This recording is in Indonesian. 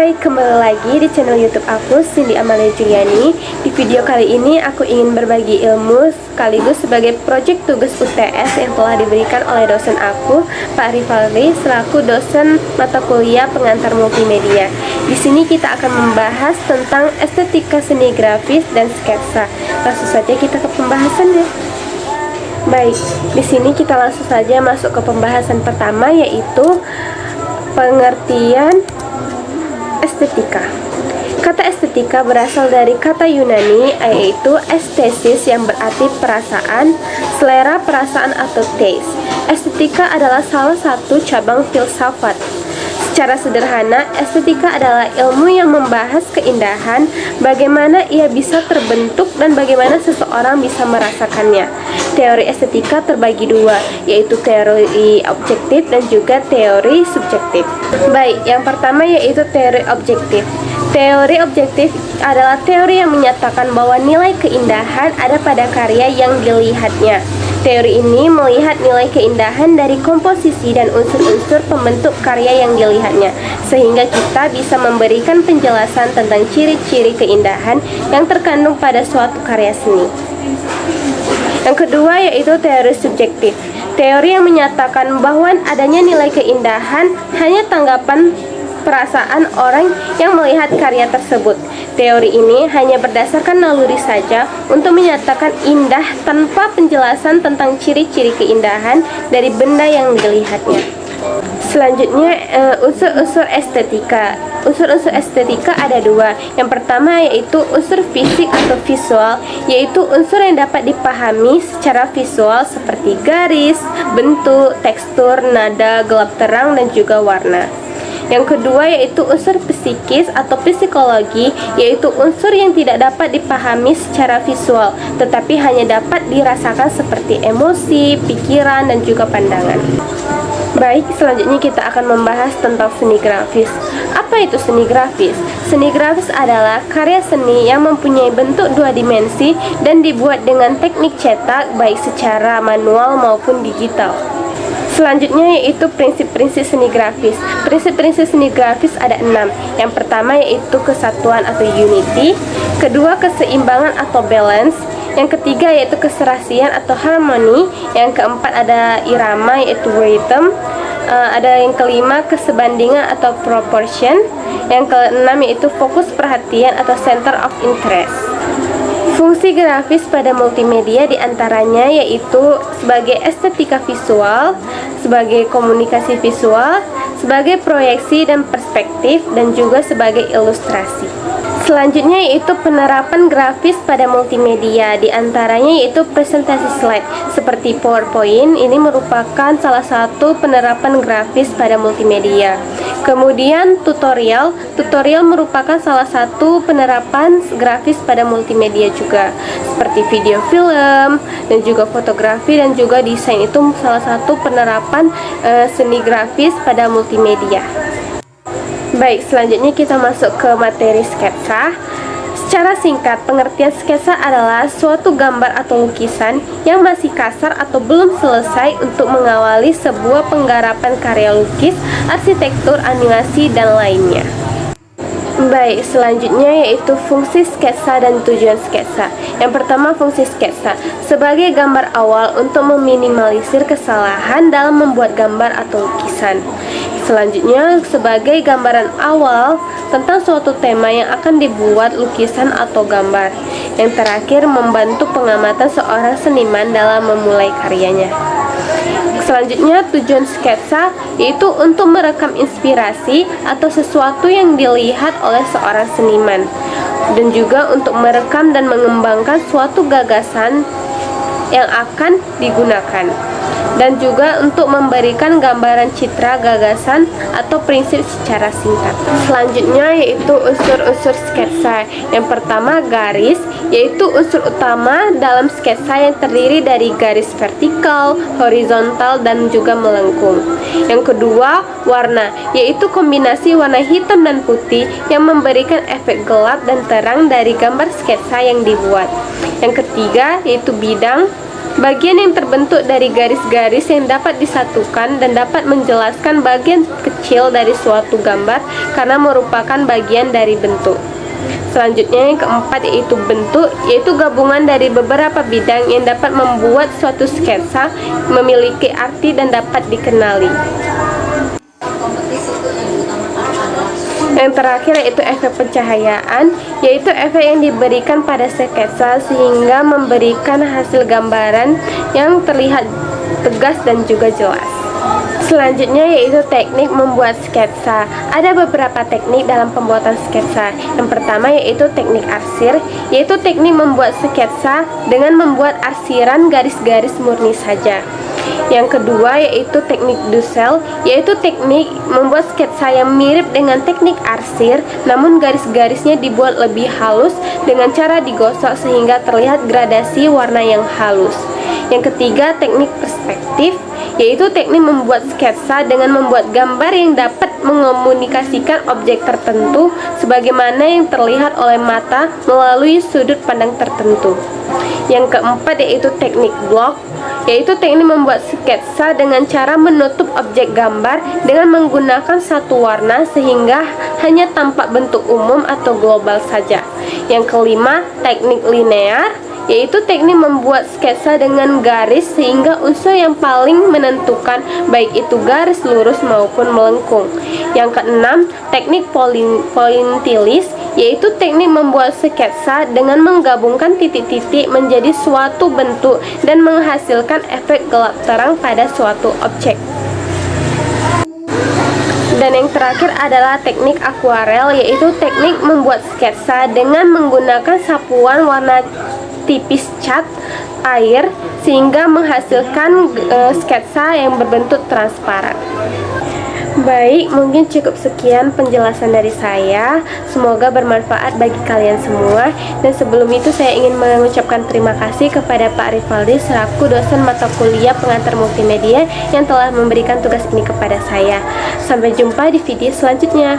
Hai, kembali lagi di channel YouTube aku, Cindy Amalia Juliani. Di video kali ini aku ingin berbagi ilmu sekaligus sebagai proyek tugas UTS yang telah diberikan oleh dosen aku, Pak Rivaldi, selaku dosen mata kuliah pengantar multimedia. Di sini kita akan membahas tentang estetika seni grafis dan sketsa. Langsung saja kita ke pembahasannya. Baik, di sini kita langsung saja masuk ke pembahasan pertama, yaitu pengertian estetika. Kata estetika berasal dari kata Yunani, yaitu estesis, yang berarti perasaan, selera, perasaan, atau taste. Estetika adalah salah satu cabang filsafat. Secara sederhana, estetika adalah ilmu yang membahas keindahan, bagaimana ia bisa terbentuk dan bagaimana seseorang bisa merasakannya. Teori estetika terbagi dua, yaitu teori objektif dan juga teori subjektif. Baik, yang pertama yaitu teori objektif. Teori objektif adalah teori yang menyatakan bahwa nilai keindahan ada pada karya yang dilihatnya. Teori ini melihat nilai keindahan dari komposisi dan unsur-unsur pembentuk karya yang dilihatnya, sehingga kita bisa memberikan penjelasan tentang ciri-ciri keindahan yang terkandung pada suatu karya seni. Yang kedua yaitu teori subjektif. Teori yang menyatakan bahwa adanya nilai keindahan hanya tanggapan perasaan orang yang melihat karya tersebut. Teori ini hanya berdasarkan naluri saja untuk menyatakan indah tanpa penjelasan tentang ciri-ciri keindahan dari benda yang dilihatnya. Selanjutnya, unsur-unsur estetika. Unsur-unsur estetika ada dua. Yang pertama yaitu unsur fisik atau visual, yaitu unsur yang dapat dipahami secara visual seperti garis, bentuk, tekstur, nada, gelap terang, dan juga warna. Yang kedua yaitu unsur psikis atau psikologi, yaitu unsur yang tidak dapat dipahami secara visual, tetapi hanya dapat dirasakan seperti emosi, pikiran, dan juga pandangan. Baik, selanjutnya kita akan membahas tentang seni grafis. Apa itu seni grafis? Seni grafis adalah karya seni yang mempunyai bentuk dua dimensi dan dibuat dengan teknik cetak, baik secara manual maupun digital. Selanjutnya yaitu prinsip-prinsip seni grafis. Prinsip-prinsip seni grafis ada 6. Yang pertama yaitu kesatuan atau unity. Kedua, keseimbangan atau balance. Yang ketiga yaitu keserasian atau harmoni. Yang keempat ada irama yaitu rhythm. Ada yang kelima kesebandingan atau proportion. Yang keenam yaitu fokus perhatian atau center of interest. Fungsi grafis pada multimedia diantaranya yaitu sebagai estetika visual, sebagai komunikasi visual, sebagai proyeksi dan perspektif, dan juga sebagai ilustrasi. Selanjutnya yaitu penerapan grafis pada multimedia, diantaranya yaitu presentasi slide seperti PowerPoint. Ini merupakan salah satu penerapan grafis pada multimedia. Kemudian tutorial merupakan salah satu penerapan grafis pada multimedia juga, seperti video film dan juga fotografi dan juga desain. Itu salah satu penerapan seni grafis pada multimedia. Baik, selanjutnya kita masuk ke materi sketsa. Secara singkat, pengertian sketsa adalah suatu gambar atau lukisan yang masih kasar atau belum selesai untuk mengawali sebuah penggarapan karya lukis, arsitektur, animasi, dan lainnya. Baik, selanjutnya yaitu fungsi sketsa dan tujuan sketsa. Yang pertama, fungsi sketsa sebagai gambar awal untuk meminimalisir kesalahan dalam membuat gambar atau lukisan. Selanjutnya, sebagai gambaran awal tentang suatu tema yang akan dibuat lukisan atau gambar. Yang terakhir, membantu pengamatan seorang seniman dalam memulai karyanya. Selanjutnya, tujuan sketsa yaitu untuk merekam inspirasi atau sesuatu yang dilihat oleh seorang seniman, dan juga untuk merekam dan mengembangkan suatu gagasan yang akan digunakan, dan juga untuk memberikan gambaran citra gagasan atau prinsip secara singkat. Selanjutnya yaitu unsur-unsur sketsa. Yang pertama, garis, yaitu unsur utama dalam sketsa yang terdiri dari garis vertikal, horizontal, dan juga melengkung. Yang kedua, warna, yaitu kombinasi warna hitam dan putih yang memberikan efek gelap dan terang dari gambar sketsa yang dibuat. Yang ketiga yaitu bidang, Bagian yang terbentuk dari garis-garis yang dapat disatukan dan dapat menjelaskan bagian kecil dari suatu gambar karena merupakan bagian dari bentuk. Selanjutnya yang keempat yaitu bentuk, yaitu gabungan dari beberapa bidang yang dapat membuat suatu sketsa memiliki arti dan dapat dikenali. Yang terakhir yaitu efek pencahayaan, yaitu efek yang diberikan pada sketsa sehingga memberikan hasil gambaran yang terlihat tegas dan juga jelas. Selanjutnya yaitu teknik membuat sketsa. Ada beberapa teknik dalam pembuatan sketsa. Yang pertama yaitu teknik arsir, yaitu teknik membuat sketsa dengan membuat arsiran garis-garis murni saja. Yang kedua yaitu teknik Dussel, yaitu teknik membuat sketsa yang mirip dengan teknik arsir, namun garis-garisnya dibuat lebih halus dengan cara digosok sehingga terlihat gradasi warna yang halus. Yang ketiga teknik perspektif, yaitu teknik membuat sketsa dengan membuat gambar yang dapat mengomunikasikan objek tertentu sebagaimana yang terlihat oleh mata melalui sudut pandang tertentu. Yang keempat yaitu teknik blok, yaitu teknik membuat sketsa dengan cara menutup objek gambar dengan menggunakan satu warna sehingga hanya tampak bentuk umum atau global saja. Yang kelima, teknik linear, yaitu teknik membuat sketsa dengan garis sehingga unsur yang paling menentukan baik itu garis lurus maupun melengkung. Yang keenam, teknik pointillis, yaitu teknik membuat sketsa dengan menggabungkan titik-titik menjadi suatu bentuk dan menghasilkan efek gelap terang pada suatu objek. Dan yang terakhir adalah teknik akuarel, yaitu teknik membuat sketsa dengan menggunakan sapuan warna tipis cat air sehingga menghasilkan sketsa yang berbentuk transparan. Baik, mungkin cukup sekian penjelasan dari saya. Semoga bermanfaat bagi kalian semua. Dan sebelum itu saya ingin mengucapkan terima kasih kepada Pak Rivaldi selaku dosen mata kuliah pengantar multimedia yang telah memberikan tugas ini kepada saya. Sampai jumpa di video selanjutnya.